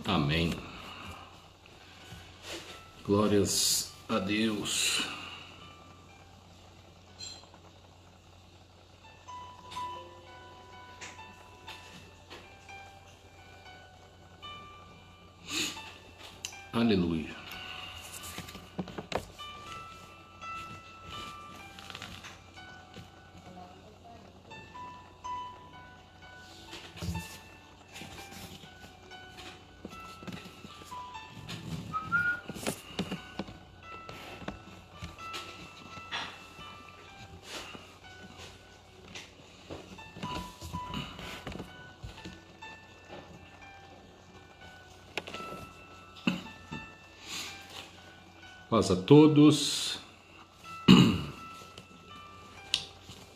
Amém. Glórias a Deus. Aleluia. Paz a todos,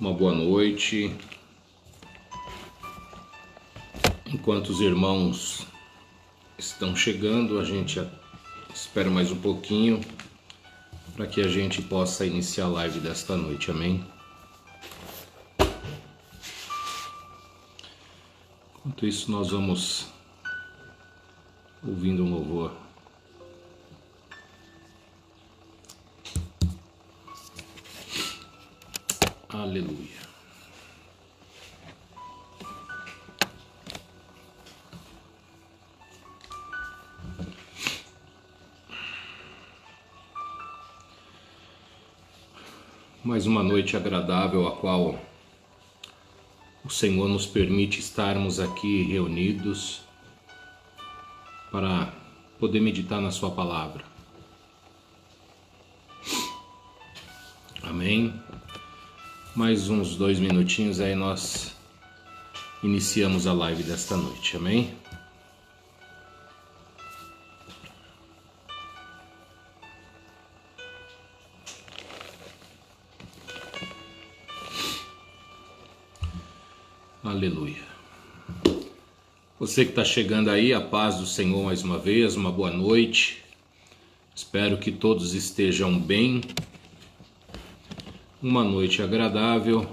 uma boa noite. Enquanto os irmãos estão chegando, a gente espera mais um pouquinho para que a gente possa iniciar a live desta noite, amém? Enquanto isso, nós vamos ouvindo um louvor. Aleluia. Mais uma noite agradável, a qual o Senhor nos permite estarmos aqui reunidos para poder meditar na sua palavra. Amém? Mais uns 2 minutinhos, aí nós iniciamos a live desta noite, amém? Aleluia. Você que está chegando aí, a paz do Senhor mais uma vez, uma boa noite. Espero que todos estejam bem. Uma noite agradável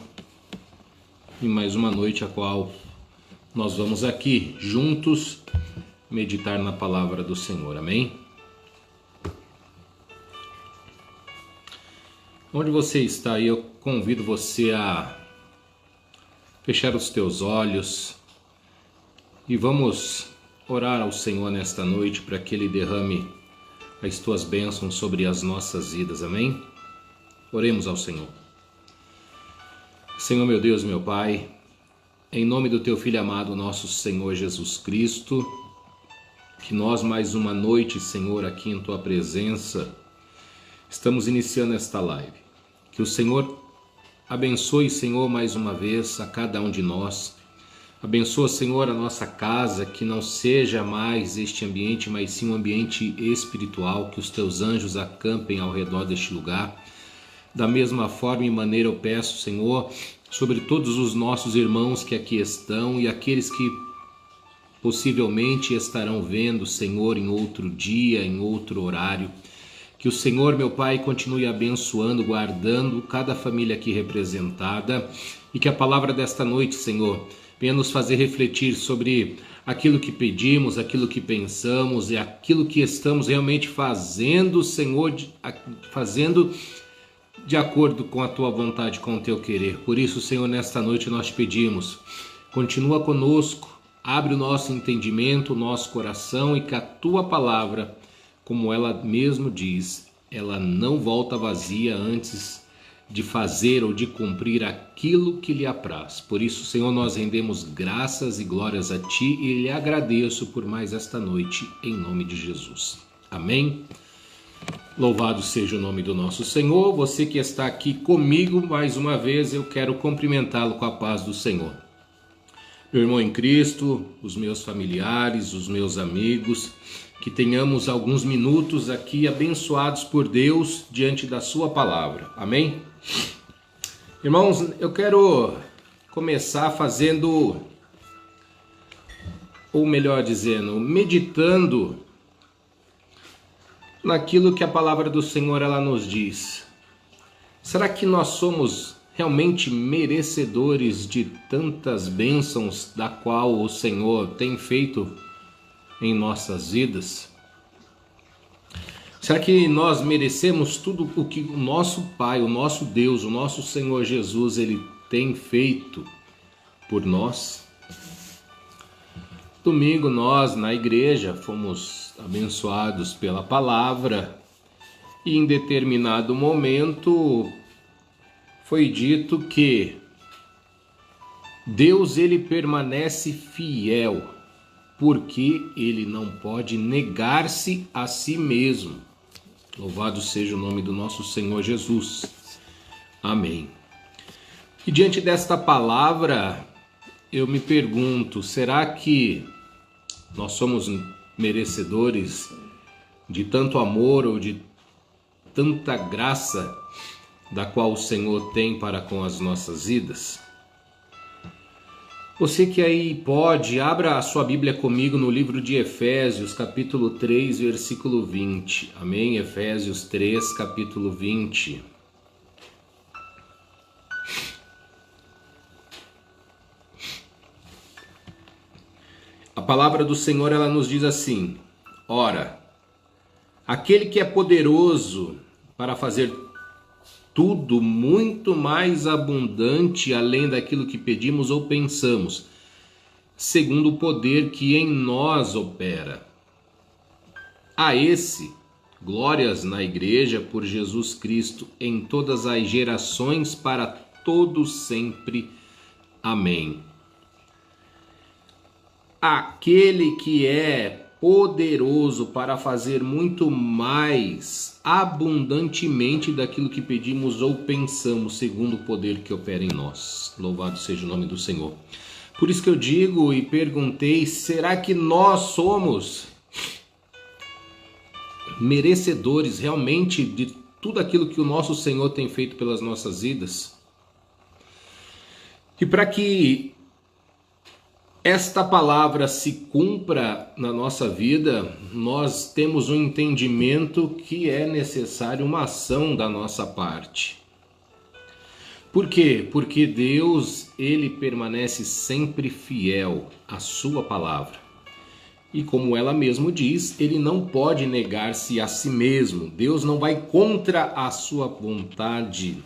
e mais uma noite a qual nós vamos aqui juntos meditar na palavra do Senhor, amém? Onde você está aí, eu convido você a fechar os teus olhos e vamos orar ao Senhor nesta noite para que Ele derrame as tuas bênçãos sobre as nossas vidas, amém? Oremos ao Senhor. Senhor, meu Deus, meu Pai, em nome do Teu Filho amado, nosso Senhor Jesus Cristo, que nós mais uma noite, Senhor, aqui em Tua presença, estamos iniciando esta live. Que o Senhor abençoe, Senhor, mais uma vez a cada um de nós. Abençoa, Senhor, a nossa casa, que não seja mais este ambiente, mas sim um ambiente espiritual, que os Teus anjos acampem ao redor deste lugar. Da mesma forma e maneira eu peço, Senhor, sobre todos os nossos irmãos que aqui estão e aqueles que possivelmente estarão vendo, Senhor, em outro dia, em outro horário. Que o Senhor, meu Pai, continue abençoando, guardando cada família aqui representada e que a palavra desta noite, Senhor, venha nos fazer refletir sobre aquilo que pedimos, aquilo que pensamos e aquilo que estamos realmente fazendo, Senhor, fazendo de acordo com a Tua vontade, com o Teu querer. Por isso, Senhor, nesta noite nós te pedimos, continua conosco, abre o nosso entendimento, o nosso coração e que a Tua palavra, como ela mesmo diz, ela não volta vazia antes de fazer ou de cumprir aquilo que lhe apraz. Por isso, Senhor, nós rendemos graças e glórias a Ti e lhe agradeço por mais esta noite, em nome de Jesus. Amém? Louvado seja o nome do nosso Senhor. Você que está aqui comigo, mais uma vez, eu quero cumprimentá-lo com a paz do Senhor. Meu irmão em Cristo, os meus familiares, os meus amigos, que tenhamos alguns minutos aqui abençoados por Deus diante da sua palavra. Amém? Irmãos, eu quero começar fazendo, ou melhor dizendo, meditando naquilo que a palavra do Senhor ela nos diz. Será que nós somos realmente merecedores de tantas bênçãos da qual o Senhor tem feito em nossas vidas? Será que nós merecemos tudo o que o nosso Pai, o nosso Deus, o nosso Senhor Jesus, Ele tem feito por nós? Domingo nós, na igreja, fomos abençoados pela palavra e em determinado momento foi dito que Deus ele permanece fiel porque Ele não pode negar-se a si mesmo. Louvado seja o nome do nosso Senhor Jesus. Amém. E diante desta palavra, eu me pergunto, será que nós somos merecedores de tanto amor ou de tanta graça da qual o Senhor tem para com as nossas vidas? Você que aí pode, abra a sua Bíblia comigo no livro de Efésios, capítulo 3, versículo 20. Amém? Efésios 3, capítulo 20. A palavra do Senhor, ela nos diz assim: ora, aquele que é poderoso para fazer tudo muito mais abundante além daquilo que pedimos ou pensamos, segundo o poder que em nós opera. A esse, glórias na igreja por Jesus Cristo em todas as gerações para todos sempre. Amém. Aquele que é poderoso para fazer muito mais abundantemente daquilo que pedimos ou pensamos, segundo o poder que opera em nós. Louvado seja o nome do Senhor. Por isso que eu digo e perguntei, será que nós somos merecedores realmente de tudo aquilo que o nosso Senhor tem feito pelas nossas vidas? E para que esta palavra se cumpra na nossa vida, nós temos um entendimento que é necessário uma ação da nossa parte. Por quê? Porque Deus, Ele permanece sempre fiel à sua palavra. E como ela mesmo diz, Ele não pode negar-se a si mesmo. Deus não vai contra a sua vontade.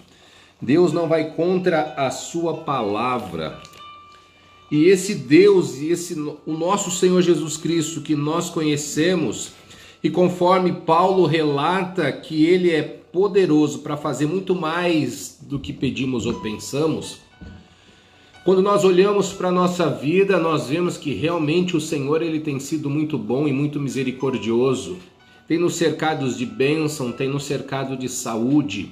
Deus não vai contra a sua palavra. E esse Deus, o nosso Senhor Jesus Cristo que nós conhecemos, e conforme Paulo relata que Ele é poderoso para fazer muito mais do que pedimos ou pensamos, quando nós olhamos para a nossa vida, nós vemos que realmente o Senhor ele tem sido muito bom e muito misericordioso, tem nos cercado de bênção, tem nos cercado de saúde,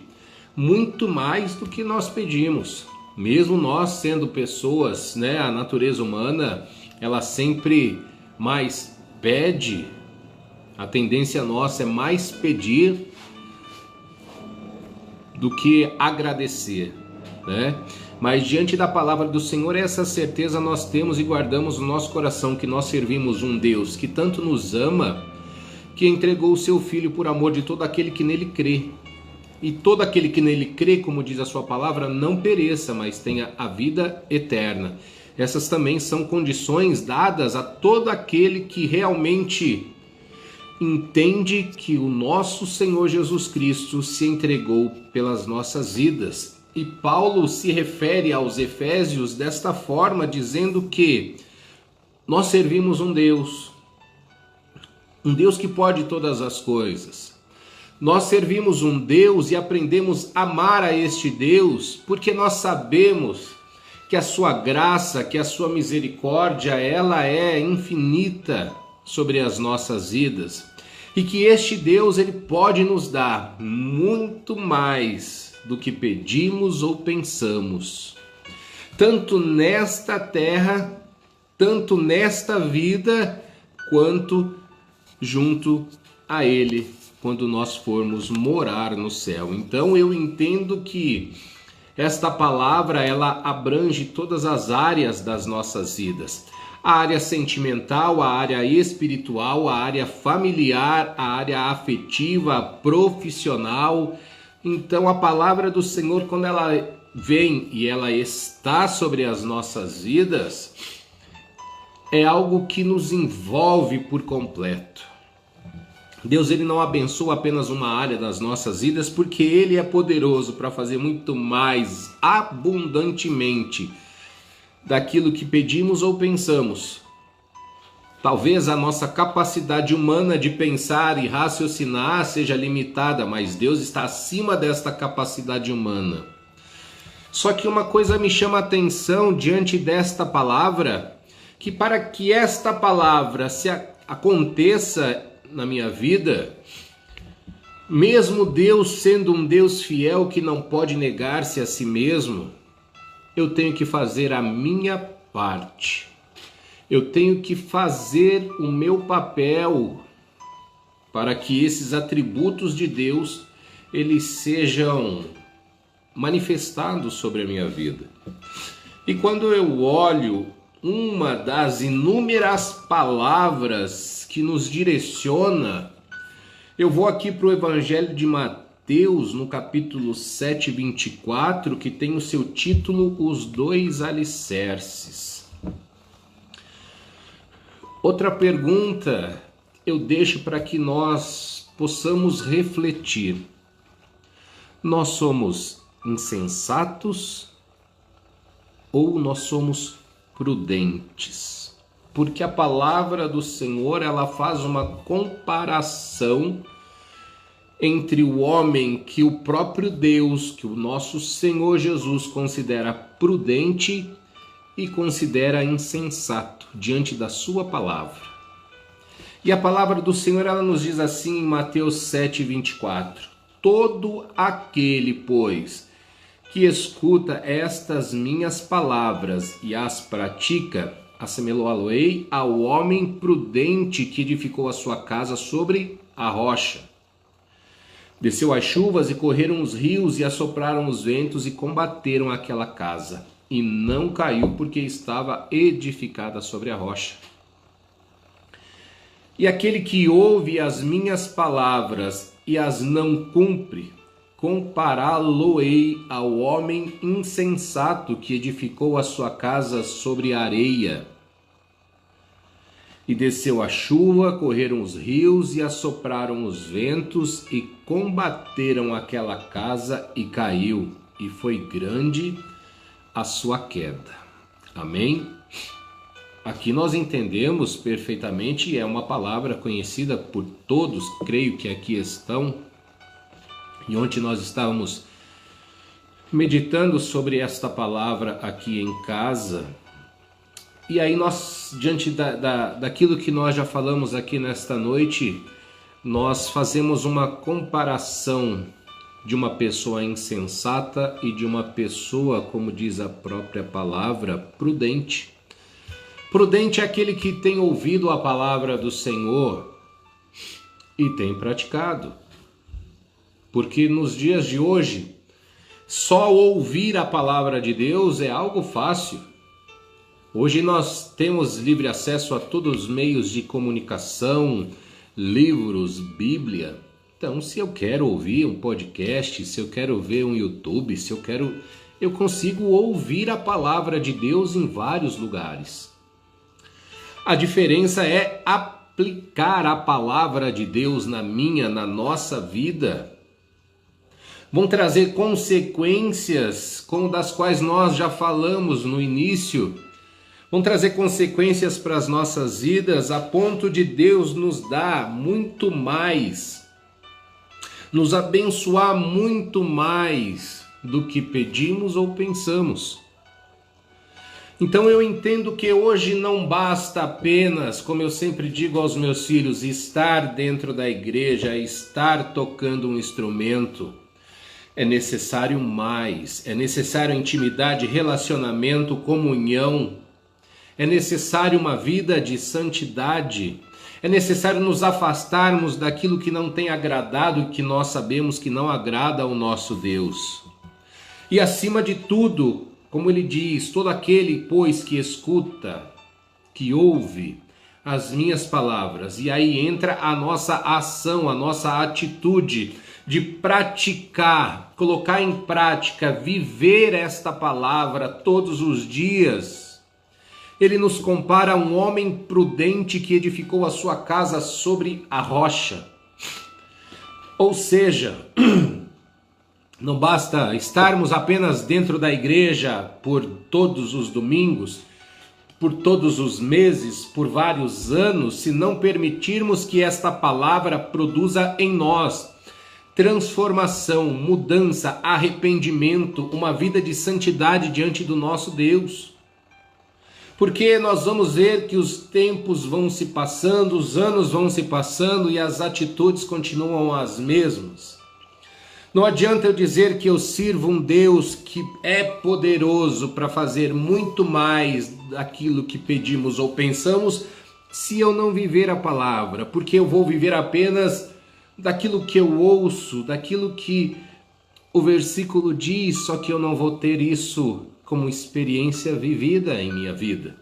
muito mais do que nós pedimos. Mesmo nós sendo pessoas, né, a natureza humana, ela sempre mais pede, a tendência nossa é mais pedir do que agradecer, né? Mas diante da palavra do Senhor, essa certeza nós temos e guardamos no nosso coração, que nós servimos um Deus que tanto nos ama, que entregou o seu Filho por amor de todo aquele que nele crê. E todo aquele que nele crê, como diz a sua palavra, não pereça, mas tenha a vida eterna. Essas também são condições dadas a todo aquele que realmente entende que o nosso Senhor Jesus Cristo se entregou pelas nossas vidas. E Paulo se refere aos Efésios desta forma, dizendo que nós servimos um Deus que pode todas as coisas. Nós servimos um Deus e aprendemos a amar a este Deus porque nós sabemos que a sua graça, que a sua misericórdia, ela é infinita sobre as nossas vidas. E que este Deus, ele pode nos dar muito mais do que pedimos ou pensamos. Tanto nesta terra, tanto nesta vida, quanto junto a Ele, quando nós formos morar no céu. Então eu entendo que esta palavra, ela abrange todas as áreas das nossas vidas. A área sentimental, a área espiritual, a área familiar, a área afetiva, profissional. Então a palavra do Senhor, quando ela vem e ela está sobre as nossas vidas, é algo que nos envolve por completo. Deus, ele não abençoa apenas uma área das nossas vidas, porque ele é poderoso para fazer muito mais abundantemente daquilo que pedimos ou pensamos. Talvez a nossa capacidade humana de pensar e raciocinar seja limitada, mas Deus está acima desta capacidade humana. Só que uma coisa me chama a atenção diante desta palavra, que para que esta palavra aconteça na minha vida, mesmo Deus sendo um Deus fiel que não pode negar-se a si mesmo, eu tenho que fazer a minha parte. Eu tenho que fazer o meu papel para que esses atributos de Deus eles sejam manifestados sobre a minha vida. E quando eu olho uma das inúmeras palavras que nos direciona, eu vou aqui para o Evangelho de Mateus, no capítulo 7, 24, que tem o seu título Os Dois Alicerces. Outra pergunta eu deixo para que nós possamos refletir. Nós somos insensatos ou nós somos prudentes? Porque a palavra do Senhor, ela faz uma comparação entre o homem que o próprio Deus, que o nosso Senhor Jesus considera prudente e considera insensato diante da sua palavra. E a palavra do Senhor, ela nos diz assim em Mateus 7, 24: todo aquele, pois, que escuta estas minhas palavras e as pratica, assemelhá-lo-ei ao homem prudente que edificou a sua casa sobre a rocha. Desceu as chuvas e correram os rios e assopraram os ventos e combateram aquela casa. E não caiu porque estava edificada sobre a rocha. E aquele que ouve as minhas palavras e as não cumpre, compará-lo-ei ao homem insensato que edificou a sua casa sobre a areia. E desceu a chuva, correram os rios e assopraram os ventos e combateram aquela casa e caiu, e foi grande a sua queda. Amém? Aqui nós entendemos perfeitamente, e é uma palavra conhecida por todos, creio que aqui estão, e ontem nós estávamos meditando sobre esta palavra aqui em casa. E aí nós, diante daquilo que nós já falamos aqui nesta noite, nós fazemos uma comparação de uma pessoa insensata e de uma pessoa, como diz a própria palavra, prudente. Prudente é aquele que tem ouvido a palavra do Senhor e tem praticado. Porque nos dias de hoje, só ouvir a palavra de Deus é algo fácil. Hoje nós temos livre acesso a todos os meios de comunicação, livros, Bíblia. Então, se eu quero ouvir um podcast, se eu quero ver um YouTube, eu consigo ouvir a palavra de Deus em vários lugares. A diferença é aplicar a palavra de Deus na nossa vida. Vão trazer consequências, como das quais nós já falamos no início. Vão trazer consequências para as nossas vidas a ponto de Deus nos dar muito mais. nos abençoar muito mais do que pedimos ou pensamos. Então eu entendo que hoje não basta apenas, como eu sempre digo aos meus filhos, estar dentro da igreja, estar tocando um instrumento. É necessário mais, é necessário intimidade, relacionamento, comunhão. É necessário uma vida de santidade. É necessário nos afastarmos daquilo que não tem agradado e que nós sabemos que não agrada ao nosso Deus. E acima de tudo, como ele diz, todo aquele, pois, que escuta, que ouve as minhas palavras, e aí entra a nossa ação, a nossa atitude de praticar, colocar em prática, viver esta palavra todos os dias. Ele nos compara a um homem prudente que edificou a sua casa sobre a rocha. Ou seja, não basta estarmos apenas dentro da igreja por todos os domingos, por todos os meses, por vários anos, se não permitirmos que esta palavra produza em nós transformação, mudança, arrependimento, uma vida de santidade diante do nosso Deus. Porque nós vamos ver que os tempos vão se passando, os anos vão se passando e as atitudes continuam as mesmas. Não adianta eu dizer que eu sirvo um Deus que é poderoso para fazer muito mais daquilo que pedimos ou pensamos, se eu não viver a palavra, porque eu vou viver apenas daquilo que eu ouço, daquilo que o versículo diz, só que eu não vou ter isso como experiência vivida em minha vida.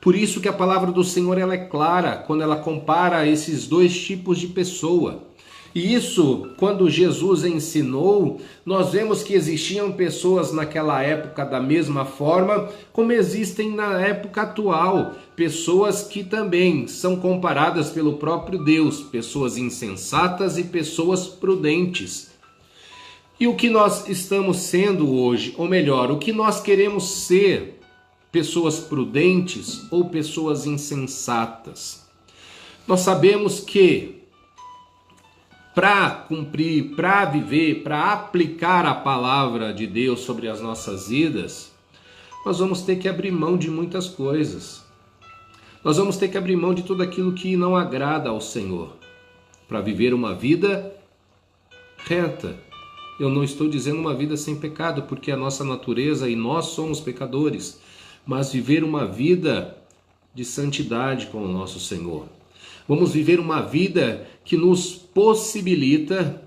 Por isso que a palavra do Senhor ela é clara quando ela compara esses dois tipos de pessoa. E isso, quando Jesus ensinou, nós vemos que existiam pessoas naquela época da mesma forma como existem na época atual. Pessoas que também são comparadas pelo próprio Deus, pessoas insensatas e pessoas prudentes. E o que nós estamos sendo hoje, ou melhor, o que nós queremos ser, pessoas prudentes ou pessoas insensatas? Nós sabemos que para cumprir, para viver, para aplicar a palavra de Deus sobre as nossas vidas, nós vamos ter que abrir mão de muitas coisas. Nós vamos ter que abrir mão de tudo aquilo que não agrada ao Senhor, para viver uma vida reta. Eu não estou dizendo uma vida sem pecado, porque a nossa natureza e nós somos pecadores, mas viver uma vida de santidade com o nosso Senhor. Vamos viver uma vida que nos possibilita,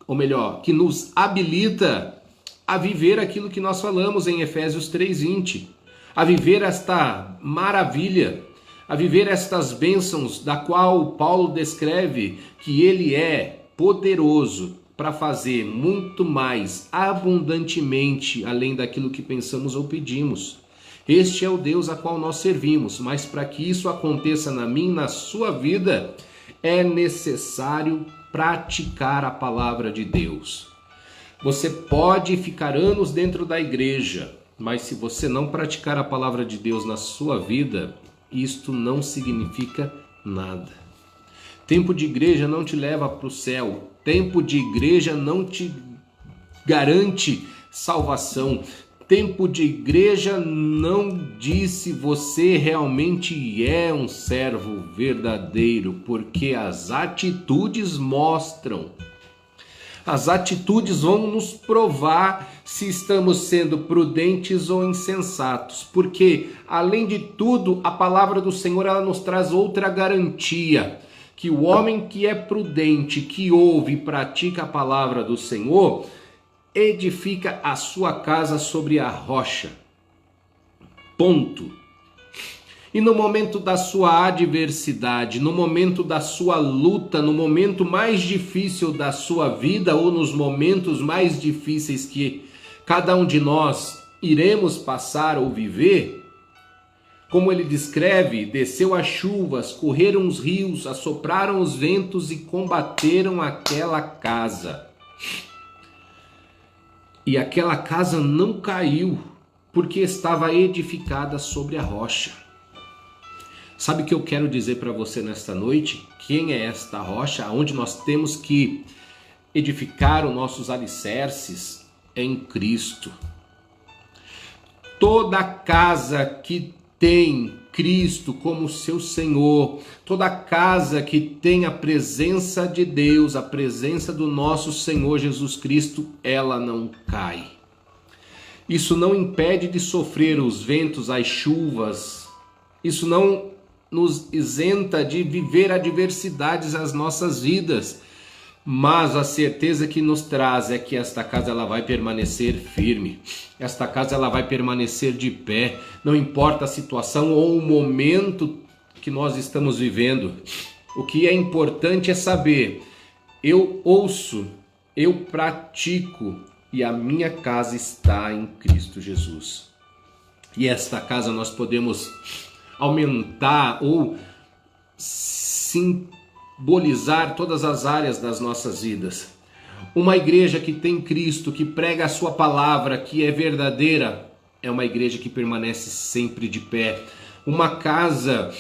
ou melhor, que nos habilita a viver aquilo que nós falamos em Efésios 3:20, a viver esta maravilha, a viver estas bênçãos da qual Paulo descreve que ele é poderoso para fazer muito mais abundantemente além daquilo que pensamos ou pedimos. Este é o Deus a qual nós servimos, mas para que isso aconteça na minha e na sua vida, é necessário praticar a palavra de Deus. Você pode ficar anos dentro da igreja, mas se você não praticar a palavra de Deus na sua vida, isto não significa nada. Tempo de igreja não te leva para o céu. Tempo de igreja não te garante salvação. Tempo de igreja não diz se você realmente é um servo verdadeiro, porque as atitudes mostram. As atitudes vão nos provar se estamos sendo prudentes ou insensatos, porque, além de tudo, a palavra do Senhor ela nos traz outra garantia, que o homem que é prudente, que ouve e pratica a palavra do Senhor, edifica a sua casa sobre a rocha. Ponto. E no momento da sua adversidade, no momento da sua luta, no momento mais difícil da sua vida ou nos momentos mais difíceis que cada um de nós iremos passar ou viver, como ele descreve, desceu as chuvas, correram os rios, assopraram os ventos e combateram aquela casa. E aquela casa não caiu, porque estava edificada sobre a rocha. Sabe o que eu quero dizer para você nesta noite? Quem é esta rocha? Onde nós temos que edificar os nossos alicerces é em Cristo. Toda casa que tem Cristo como seu Senhor, toda casa que tem a presença de Deus, a presença do nosso Senhor Jesus Cristo, ela não cai. Isso não impede de sofrer os ventos, as chuvas. Isso não nos isenta de viver adversidades nas nossas vidas. Mas a certeza que nos traz é que esta casa ela vai permanecer firme. Esta casa ela vai permanecer de pé. Não importa a situação ou o momento que nós estamos vivendo. O que é importante é saber, eu ouço, eu pratico e a minha casa está em Cristo Jesus. E esta casa nós podemos aumentar ou simbolizar todas as áreas das nossas vidas. Uma igreja que tem Cristo, que prega a sua palavra, que é verdadeira, é uma igreja que permanece sempre de pé. Uma casa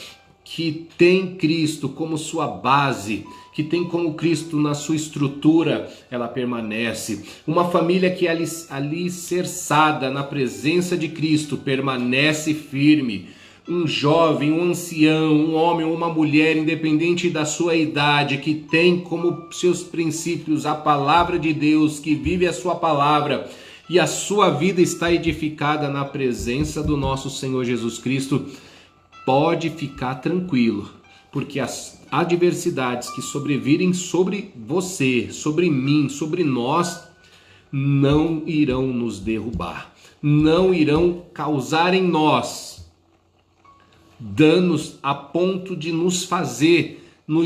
que tem Cristo como sua base, que tem como Cristo na sua estrutura, ela permanece. Uma família que é alicerçada na presença de Cristo, permanece firme. Um jovem, um ancião, um homem ou uma mulher, independente da sua idade, que tem como seus princípios a palavra de Deus, que vive a sua palavra e a sua vida está edificada na presença do nosso Senhor Jesus Cristo, pode ficar tranquilo, porque as adversidades que sobrevirem sobre você, sobre mim, sobre nós, não irão nos derrubar, não irão causar em nós danos a ponto de nos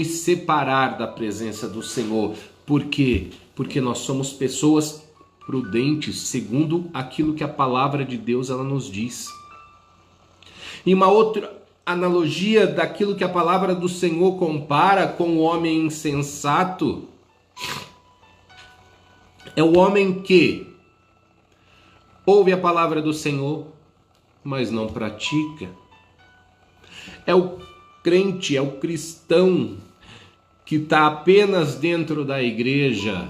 separar da presença do Senhor. Por quê? Porque nós somos pessoas prudentes, segundo aquilo que a palavra de Deus ela nos diz. E uma outra analogia daquilo que a palavra do Senhor compara com o homem insensato é o homem que ouve a palavra do Senhor, mas não pratica. É o crente, é o cristão que está apenas dentro da igreja,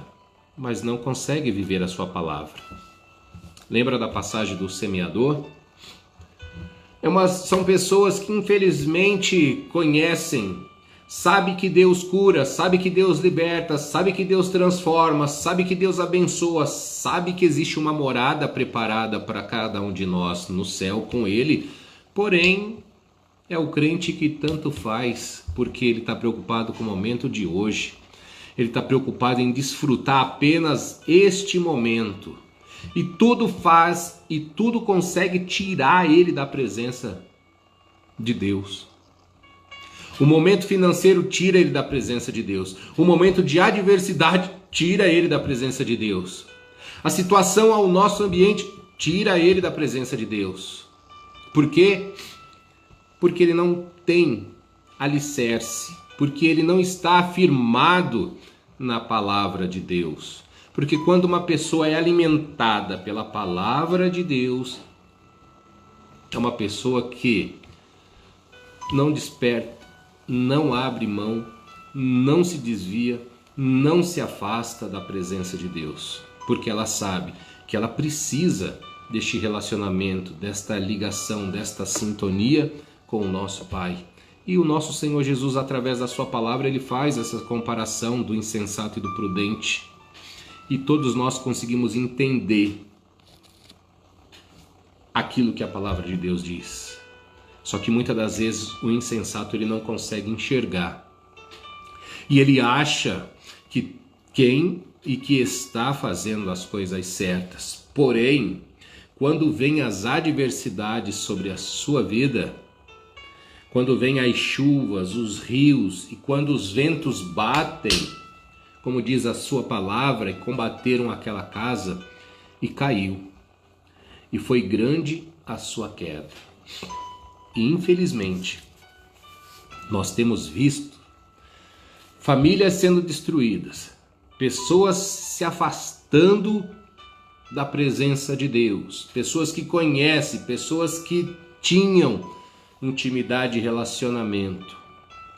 mas não consegue viver a sua palavra. Lembra da passagem do semeador? São pessoas que infelizmente conhecem, sabe que Deus cura, sabe que Deus liberta, sabe que Deus transforma, sabe que Deus abençoa, sabe que existe uma morada preparada para cada um de nós no céu com Ele, porém é o crente que tanto faz, porque ele está preocupado com o momento de hoje. Ele está preocupado em desfrutar apenas este momento. E tudo faz e tudo consegue tirar ele da presença de Deus. O momento financeiro tira ele da presença de Deus. O momento de adversidade tira ele da presença de Deus. A situação ao nosso ambiente tira ele da presença de Deus. Por quê? Porque ele não tem alicerce, porque ele não está afirmado na palavra de Deus. Porque quando uma pessoa é alimentada pela palavra de Deus, é uma pessoa que não desperta, não abre mão, não se desvia, não se afasta da presença de Deus. Porque ela sabe que ela precisa deste relacionamento, desta ligação, desta sintonia com o nosso Pai. E o nosso Senhor Jesus, através da sua palavra, ele faz essa comparação do insensato e do prudente. E todos nós conseguimos entender aquilo que a palavra de Deus diz. Só que muitas das vezes o insensato ele não consegue enxergar. E ele acha que que está fazendo as coisas certas. Porém, quando vem as adversidades sobre a sua vida, quando vem as chuvas, os rios e quando os ventos batem, como diz a sua palavra, e combateram aquela casa e caiu. E foi grande a sua queda. E infelizmente, nós temos visto famílias sendo destruídas, pessoas se afastando da presença de Deus, pessoas que conhecem, pessoas que tinham intimidade e relacionamento,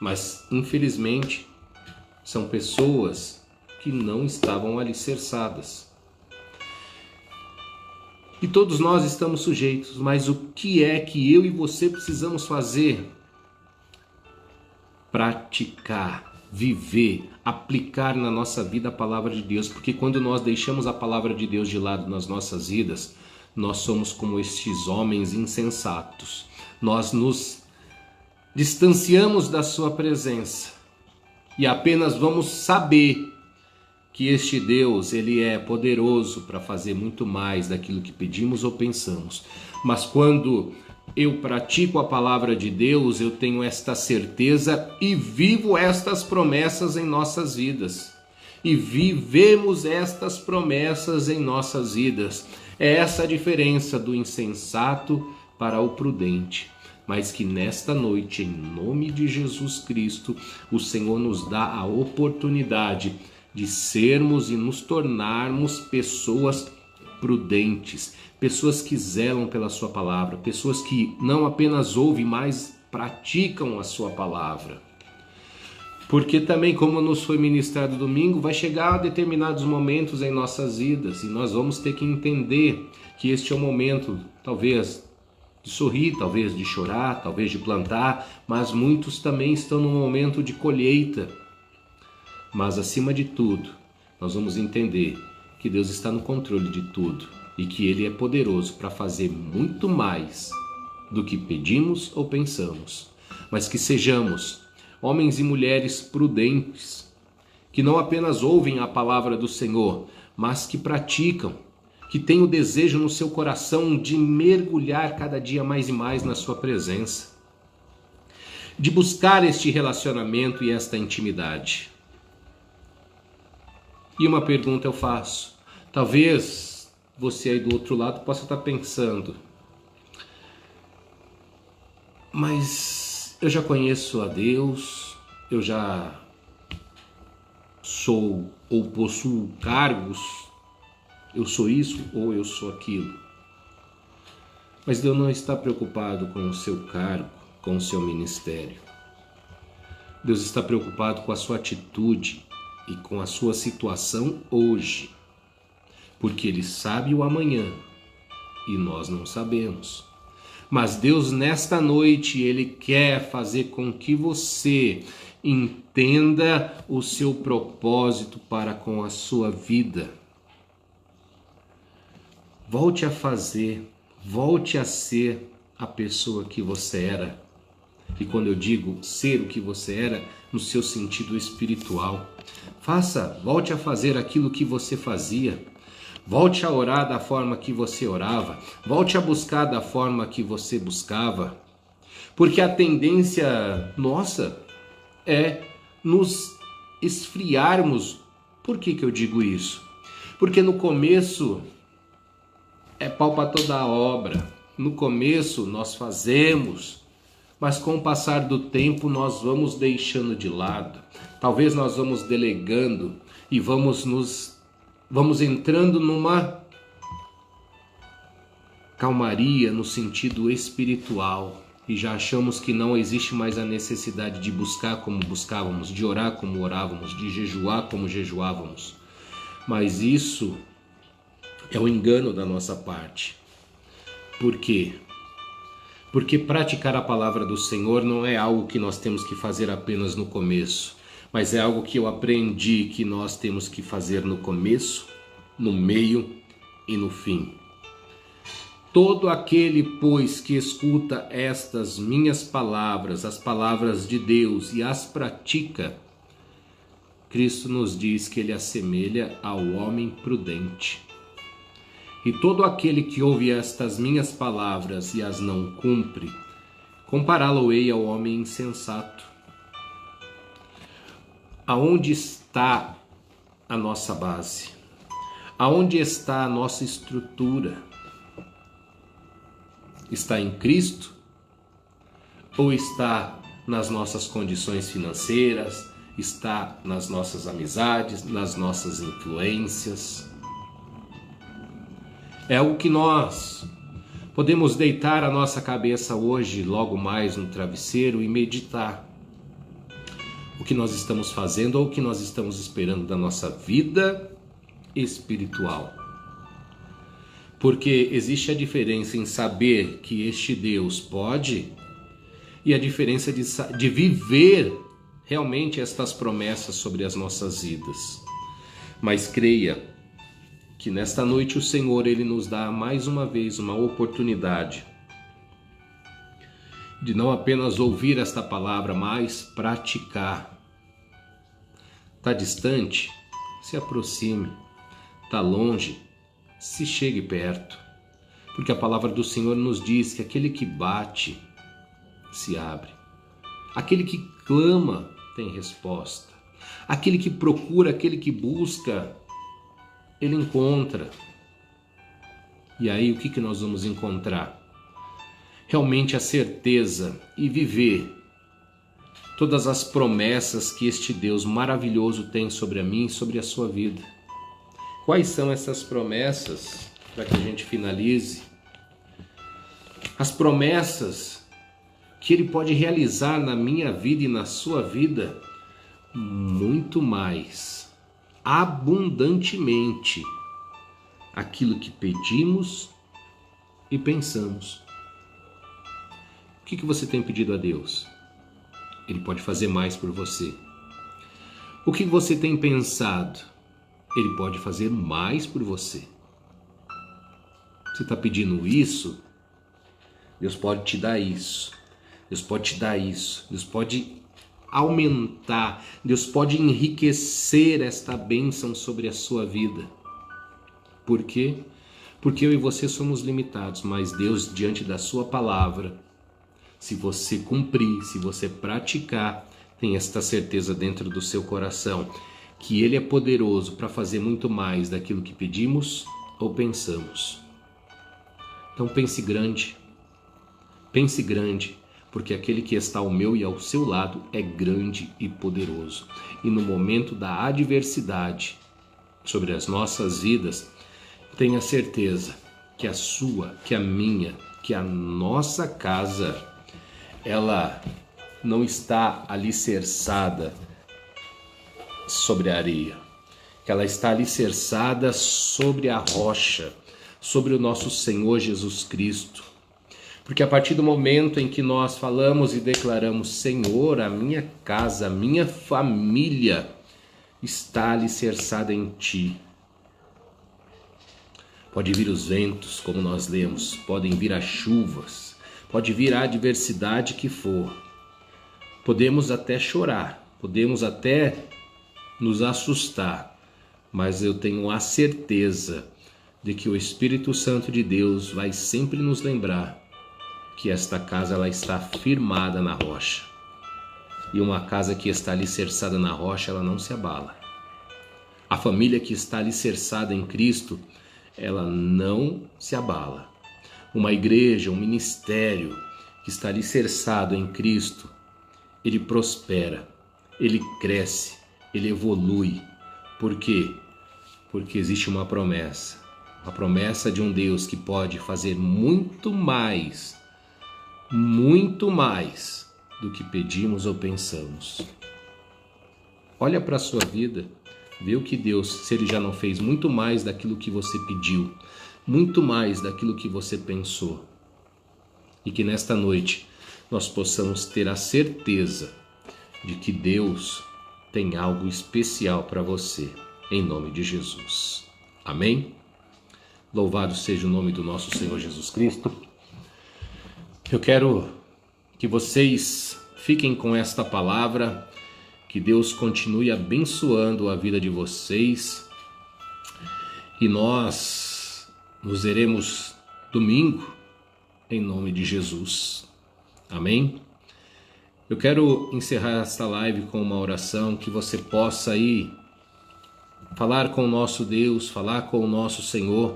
mas infelizmente são pessoas que não estavam alicerçadas. E todos nós estamos sujeitos, mas o que é que eu e você precisamos fazer? Praticar, viver, aplicar na nossa vida a palavra de Deus, porque quando nós deixamos a palavra de Deus de lado nas nossas vidas, nós somos como estes homens insensatos. Nós nos distanciamos da sua presença e apenas vamos saber que este Deus, ele é poderoso para fazer muito mais daquilo que pedimos ou pensamos. Mas quando eu pratico a palavra de Deus, eu tenho esta certeza e vivo estas promessas em nossas vidas. E vivemos estas promessas em nossas vidas. É essa a diferença do insensato para o prudente. Mas que nesta noite, em nome de Jesus Cristo, o Senhor nos dá a oportunidade de sermos e nos tornarmos pessoas prudentes, pessoas que zelam pela sua palavra, pessoas que não apenas ouvem, mas praticam a sua palavra. Porque também, como nos foi ministrado domingo, vai chegar a determinados momentos em nossas vidas e nós vamos ter que entender que este é o momento, talvez, de sorrir, talvez de chorar, talvez de plantar, mas muitos também estão no momento de colheita. Mas acima de tudo, nós vamos entender que Deus está no controle de tudo e que Ele é poderoso para fazer muito mais do que pedimos ou pensamos. Mas que sejamos homens e mulheres prudentes, que não apenas ouvem a palavra do Senhor, mas que praticam, que têm o desejo no seu coração de mergulhar cada dia mais e mais na sua presença, de buscar este relacionamento e esta intimidade. E uma pergunta eu faço. Talvez você aí do outro lado possa estar pensando: mas eu já conheço a Deus, eu já sou ou possuo cargos, eu sou isso ou eu sou aquilo. Mas Deus não está preocupado com o seu cargo, com o seu ministério. Deus está preocupado com a sua atitude e com a sua situação hoje, porque Ele sabe o amanhã e nós não sabemos. Mas Deus nesta noite, Ele quer fazer com que você entenda o seu propósito para com a sua vida. Volte a fazer, volte a ser a pessoa que você era. E quando eu digo ser o que você era, no seu sentido espiritual. Volte a fazer aquilo que você fazia. Volte a orar da forma que você orava. Volte a buscar da forma que você buscava. Porque a tendência nossa é nos esfriarmos. Por que eu digo isso? Porque no começo é pau para toda a obra. No começo nós fazemos, mas com o passar do tempo nós vamos deixando de lado. Talvez nós vamos delegando e vamos entrando numa calmaria no sentido espiritual e já achamos que não existe mais a necessidade de buscar como buscávamos, de orar como orávamos, de jejuar como jejuávamos. Mas isso é um engano da nossa parte. Por quê? Porque praticar a palavra do Senhor não é algo que nós temos que fazer apenas no começo, mas é algo que eu aprendi que nós temos que fazer no começo, no meio e no fim. Todo aquele, pois, que escuta estas minhas palavras, as palavras de Deus, e as pratica, Cristo nos diz que ele assemelha ao homem prudente. E todo aquele que ouve estas minhas palavras e as não cumpre, compará-lo-ei ao homem insensato. Aonde está a nossa base? Aonde está a nossa estrutura? Está em Cristo? Ou está nas nossas condições financeiras? Está nas nossas amizades, nas nossas influências? É algo que nós podemos deitar a nossa cabeça hoje, logo mais no travesseiro, e meditar. o que nós estamos fazendo ou o que nós estamos esperando da nossa vida espiritual. Porque existe a diferença em saber que este Deus pode e a diferença de viver realmente estas promessas sobre as nossas vidas. Mas creia que nesta noite o Senhor, Ele nos dá mais uma vez uma oportunidade de não apenas ouvir esta palavra, mas praticar. Está distante? Se aproxime. Está longe? Se chegue perto. Porque a palavra do Senhor nos diz que aquele que bate, se abre. Aquele que clama, tem resposta. Aquele que procura, aquele que busca, ele encontra. E aí o que nós vamos encontrar? Realmente a certeza e viver todas as promessas que este Deus maravilhoso tem sobre a mim e sobre a sua vida. Quais são essas promessas? Para que a gente finalize. As promessas que Ele pode realizar na minha vida e na sua vida muito mais, abundantemente, aquilo que pedimos e pensamos. O que você tem pedido a Deus? Ele pode fazer mais por você. O que você tem pensado? Ele pode fazer mais por você. Você está pedindo isso? Deus pode te dar isso. Deus pode te dar isso. Deus pode aumentar. Deus pode enriquecer esta bênção sobre a sua vida. Por quê? Porque eu e você somos limitados, mas Deus, diante da sua palavra, se você cumprir, se você praticar, tem esta certeza dentro do seu coração, que Ele é poderoso para fazer muito mais daquilo que pedimos ou pensamos. Então pense grande, porque aquele que está ao meu e ao seu lado é grande e poderoso. E no momento da adversidade sobre as nossas vidas, tenha certeza que a sua, que a minha, que a nossa casa, ela não está alicerçada sobre a areia, que ela está alicerçada sobre a rocha, sobre o nosso Senhor Jesus Cristo. Porque a partir do momento em que nós falamos e declaramos: Senhor, a minha casa, a minha família está alicerçada em Ti. Pode vir os ventos, como nós lemos, podem vir as chuvas, pode vir a adversidade que for. Podemos até chorar, podemos até nos assustar, mas eu tenho a certeza de que o Espírito Santo de Deus vai sempre nos lembrar que esta casa ela está firmada na rocha. E uma casa que está alicerçada na rocha, ela não se abala. A família que está alicerçada em Cristo, ela não se abala. Uma igreja, um ministério que está alicerçado em Cristo, ele prospera, ele cresce, ele evolui. Por quê? Porque existe uma promessa de um Deus que pode fazer muito mais do que pedimos ou pensamos. Olha para a sua vida, vê o que Deus, se Ele já não fez muito mais daquilo que você pediu, muito mais daquilo que você pensou. E que nesta noite nós possamos ter a certeza de que Deus tem algo especial para você, em nome de Jesus. Amém? Louvado seja o nome do nosso Senhor Jesus Cristo. Eu quero que vocês fiquem com esta palavra, que Deus continue abençoando a vida de vocês e nós nos veremos domingo em nome de Jesus. Amém? Eu quero encerrar esta live com uma oração que você possa aí falar com o nosso Deus, falar com o nosso Senhor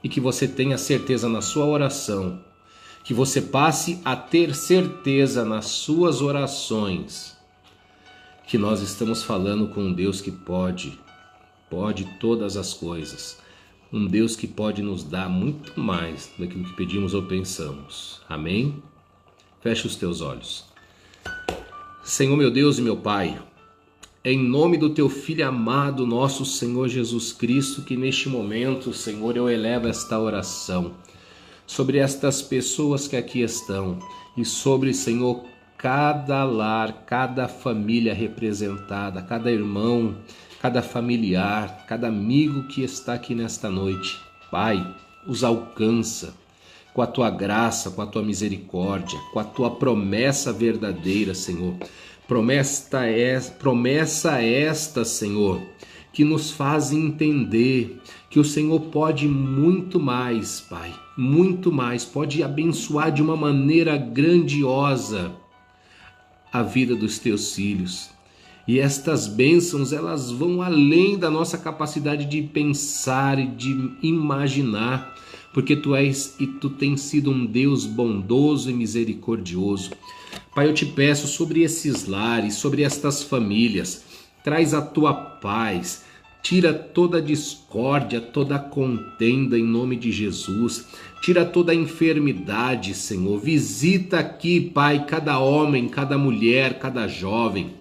e que você tenha certeza na sua oração, que você passe a ter certeza nas suas orações que nós estamos falando com um Deus que pode todas as coisas. Um Deus que pode nos dar muito mais daquilo que pedimos ou pensamos. Amém? Feche os teus olhos. Senhor meu Deus e meu Pai, em nome do Teu Filho amado, nosso Senhor Jesus Cristo, que neste momento, Senhor, eu elevo esta oração sobre estas pessoas que aqui estão e sobre, Senhor, cada lar, cada família representada, cada irmão, cada familiar, cada amigo que está aqui nesta noite. Pai, os alcança com a Tua graça, com a Tua misericórdia, com a Tua promessa verdadeira, Senhor. Promessa esta, Senhor, que nos faz entender que o Senhor pode muito mais, Pai, muito mais, pode abençoar de uma maneira grandiosa a vida dos Teus filhos. E estas bênçãos, elas vão além da nossa capacidade de pensar e de imaginar, porque Tu és e Tu tens sido um Deus bondoso e misericordioso. Pai, eu te peço sobre esses lares, sobre estas famílias, traz a Tua paz, tira toda a discórdia, toda a contenda em nome de Jesus, tira toda a enfermidade, Senhor. Visita aqui, Pai, cada homem, cada mulher, cada jovem.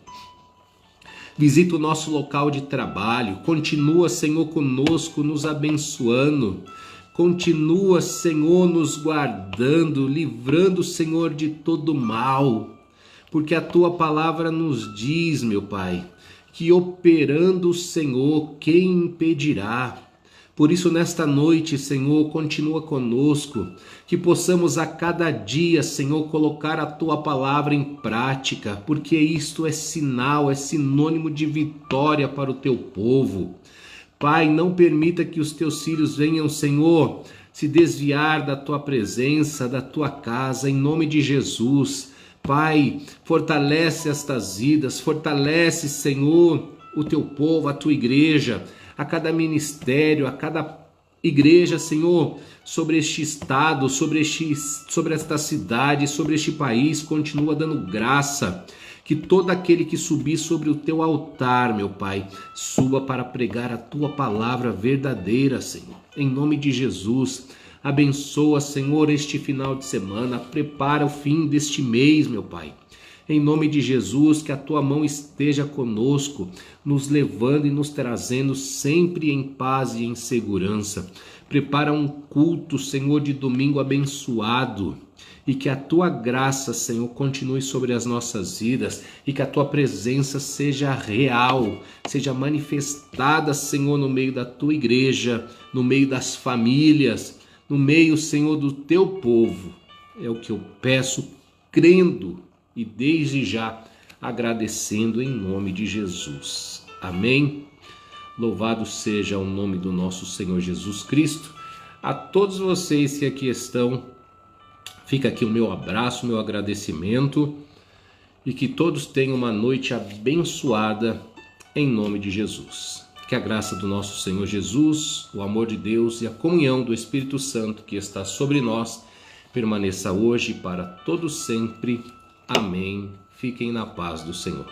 Visita o nosso local de trabalho, continua, Senhor, conosco, nos abençoando. Continua, Senhor, nos guardando, livrando, Senhor, de todo mal. Porque a Tua palavra nos diz, meu Pai, que operando o Senhor, quem impedirá? Por isso, nesta noite, Senhor, continua conosco, que possamos a cada dia, Senhor, colocar a Tua palavra em prática, porque isto é sinal, é sinônimo de vitória para o Teu povo. Pai, não permita que os Teus filhos venham, Senhor, se desviar da Tua presença, da Tua casa, em nome de Jesus. Pai, fortalece estas vidas, fortalece, Senhor, o Teu povo, a Tua igreja, a cada ministério, a cada igreja, Senhor, sobre este estado, sobre esta cidade, sobre este país, continua dando graça. Que todo aquele que subir sobre o Teu altar, meu Pai, suba para pregar a Tua palavra verdadeira, Senhor. Em nome de Jesus, abençoa, Senhor, este final de semana, prepara o fim deste mês, meu Pai. Em nome de Jesus, que a Tua mão esteja conosco, nos levando e nos trazendo sempre em paz e em segurança. Prepara um culto, Senhor, de domingo abençoado. E que a Tua graça, Senhor, continue sobre as nossas vidas e que a Tua presença seja real, seja manifestada, Senhor, no meio da Tua igreja, no meio das famílias, no meio, Senhor, do Teu povo. É o que eu peço, crendo e desde já agradecendo em nome de Jesus. Amém? Louvado seja o nome do nosso Senhor Jesus Cristo. A todos vocês que aqui estão, fica aqui o meu abraço, o meu agradecimento e que todos tenham uma noite abençoada em nome de Jesus. Que a graça do nosso Senhor Jesus, o amor de Deus e a comunhão do Espírito Santo que está sobre nós permaneça hoje e para todos sempre. Amém. Fiquem na paz do Senhor.